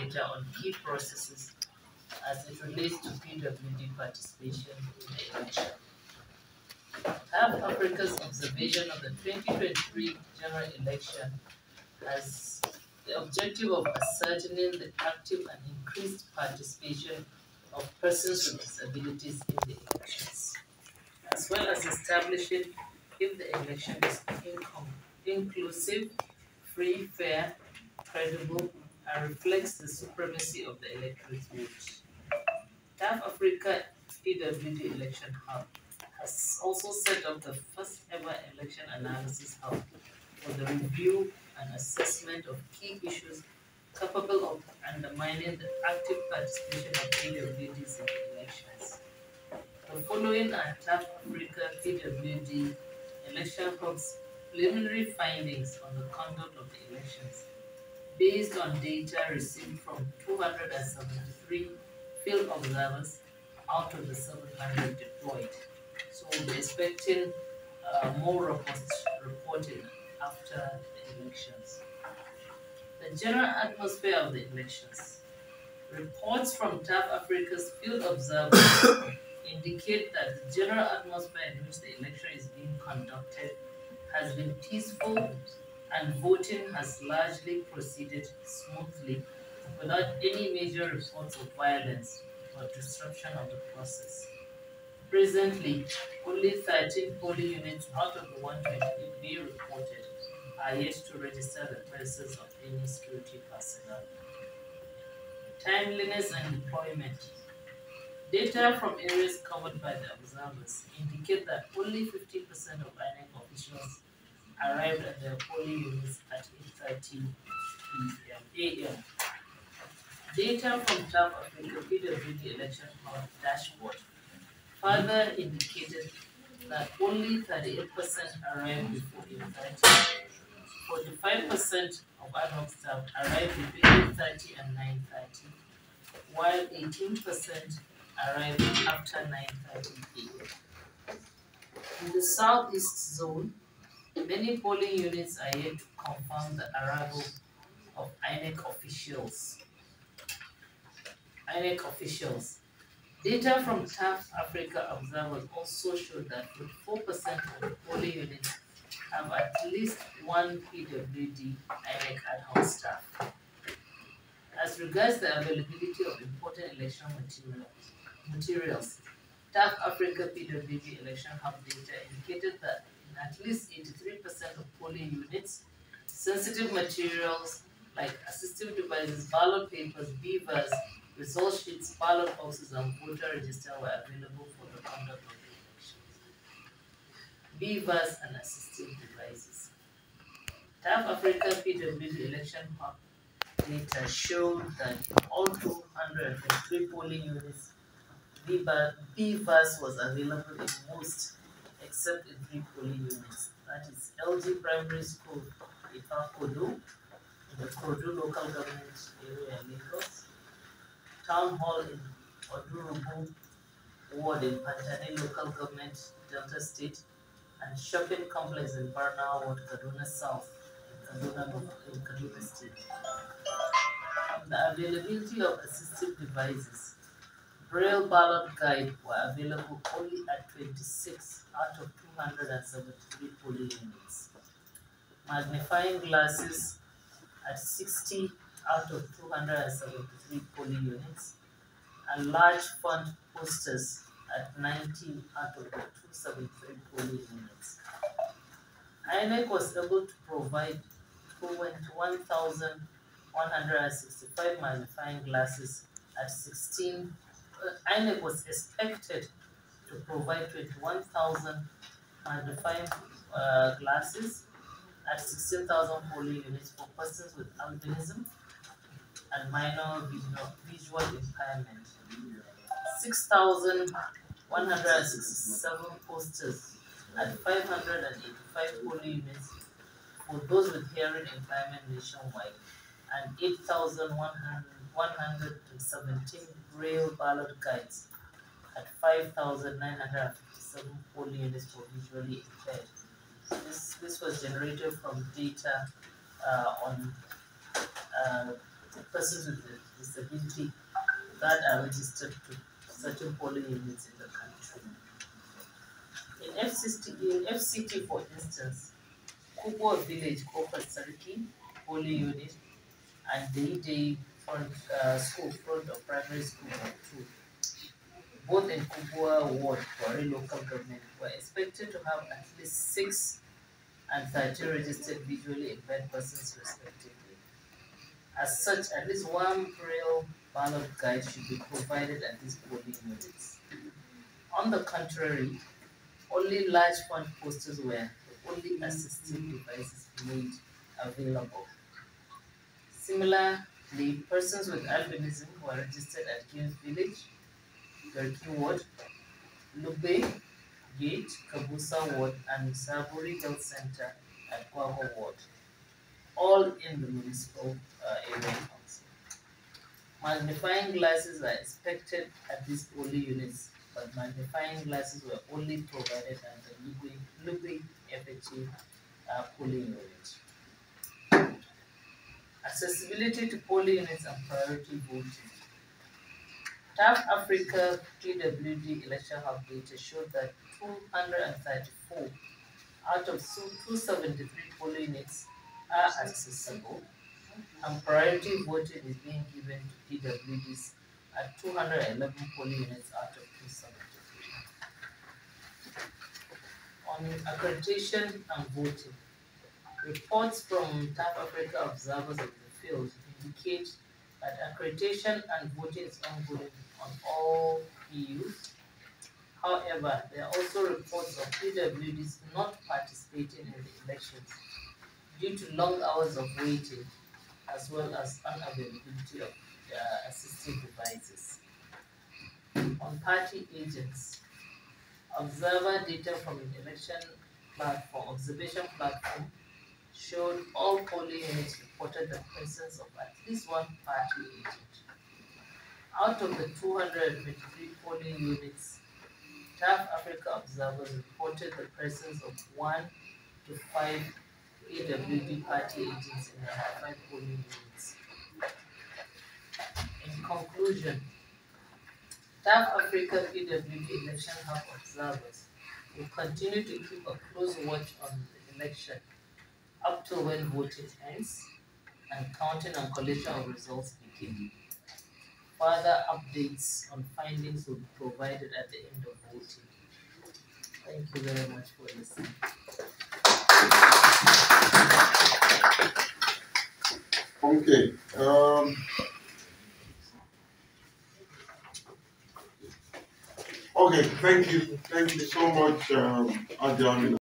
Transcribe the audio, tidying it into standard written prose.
data on key processes as it relates to PWD participation in the election. TAF-AFRICA's observation of the 2023 general election has the objective of ascertaining the active and increased participation of persons with disabilities in the elections, as well as establishing if the election is inclusive, free, fair, credible, and reflects the supremacy of the electorate vote. TAF-AFRICA PWD Election Hub has also set up the first ever election analysis hub for the review and assessment of key issues capable of undermining the active participation of PWDs in the elections. The following are TAF-AFRICA PWD Election Hub's preliminary findings on the conduct of the elections, based on data received from 273 field observers out of the 700 deployed. So we'll be expecting more robust reporting after the elections. The general atmosphere of the elections. Reports from TAF-AFRICA's field observers indicate that the general atmosphere in which the election is being conducted has been peaceful and voting has largely proceeded smoothly without any major reports of violence or disruption of the process. Presently, only 13 polling units out of the 128 being reported are yet to register the presence of any security personnel. Timeliness and deployment. Data from areas covered by the observers indicate that only 50% of INEC officials arrived at their polling units at 8:30 a.m. Data from TAF-AFRICA PWD Election Hub dashboard further indicated that only 38% arrived before 8:30. 45% of ad hoc staff arrived between 8:30 and 9:30, while 18% arrived after 9:30 p.m. In the southeast zone, many polling units are yet to confirm the arrival of INEC officials. Data from TAF-AFRICA observers also showed that 4% of the polling units have at least one PWD INEC ad hoc staff. As regards the availability of important election materials, TAF-AFRICA PWD Election Hub data indicated that in at least 83% of polling units, sensitive materials like assistive devices, ballot papers, beavers, result sheets, ballot boxes, and voter register were available for the conduct of the elections. Beavers and assistive devices. TAF-AFRICA PWD Election Hub data showed that all 203 polling units, beavers was available in most, except in 3 polling units. That is LG Primary School, Ipakodo, in the Kodu local government area in Lagos, Town Hall in Odurubu Ward in Pantani local government, Delta State, and shopping complex in Barna Ward, Kaduna South, in Kaduna State. The availability of assistive devices. Braille ballot guide were available only at 26 out of 273 polling units. Magnifying glasses at 60 out of 273 polling units, and large font posters at 19 out of the 273 polling units. INEC was able to provide 21,165 magnifying glasses at 16. INEC was expected to provide 21,000 magnifying glasses at 16,000 polling units for persons with albinism and minor visual impairment. 6,167 posters at 585 polling units for those with hearing impairment nationwide, and 8,117 braille ballot guides at 5,957 polling units for visually impaired. This was generated from data on persons with disability that are registered to certain polling units in the country. In FCT, for instance, Kubwa Village Corporate Sariki polling unit and Deidei front school front of primary school two, both in Kubwa Ward, Wari local government, were expected to have at least 6 and 13 registered visually impaired persons respectively. As such, at least one braille ballot guide should be provided at these polling units. On the contrary, only large font posters were the only assistive devices made available. Similarly, persons with albinism were registered at Kings Village, Garki Ward, Lube Gate, Kabusa Ward, and Saburi Health Center at Kwago Ward, all in the municipal area council. Magnifying glasses are expected at these polling units, but magnifying glasses were only provided at the Lube FHA polling unit. Accessibility to polling units and priority voting. TAF-AFRICA PWD election hub data showed that 234 out of 273 polling units are accessible, and priority voting is being given to PWDs at 211 polling units out of 273. On accreditation and voting, reports from TAF-AFRICA observers of the field indicate that accreditation and voting is ongoing on all PUs. However, there are also reports of PWDs not participating in the elections due to long hours of waiting, as well as unavailability of assistive devices. On party agents, observer data from the election observation platform showed all polling units reported the presence of at least one party agent. Out of the 223 polling units, TAF-AFRICA observers reported the presence of 1 to 5 PWD party agents in the 5 polling units. In conclusion, TAF-AFRICA PWD election hub observers will continue to keep a close watch on the election up to when voting ends and counting and collation of results begin. Further updates on findings will be provided at the end of voting. Thank you very much for listening. Okay. Okay. Thank you. Thank you so much, Adjan.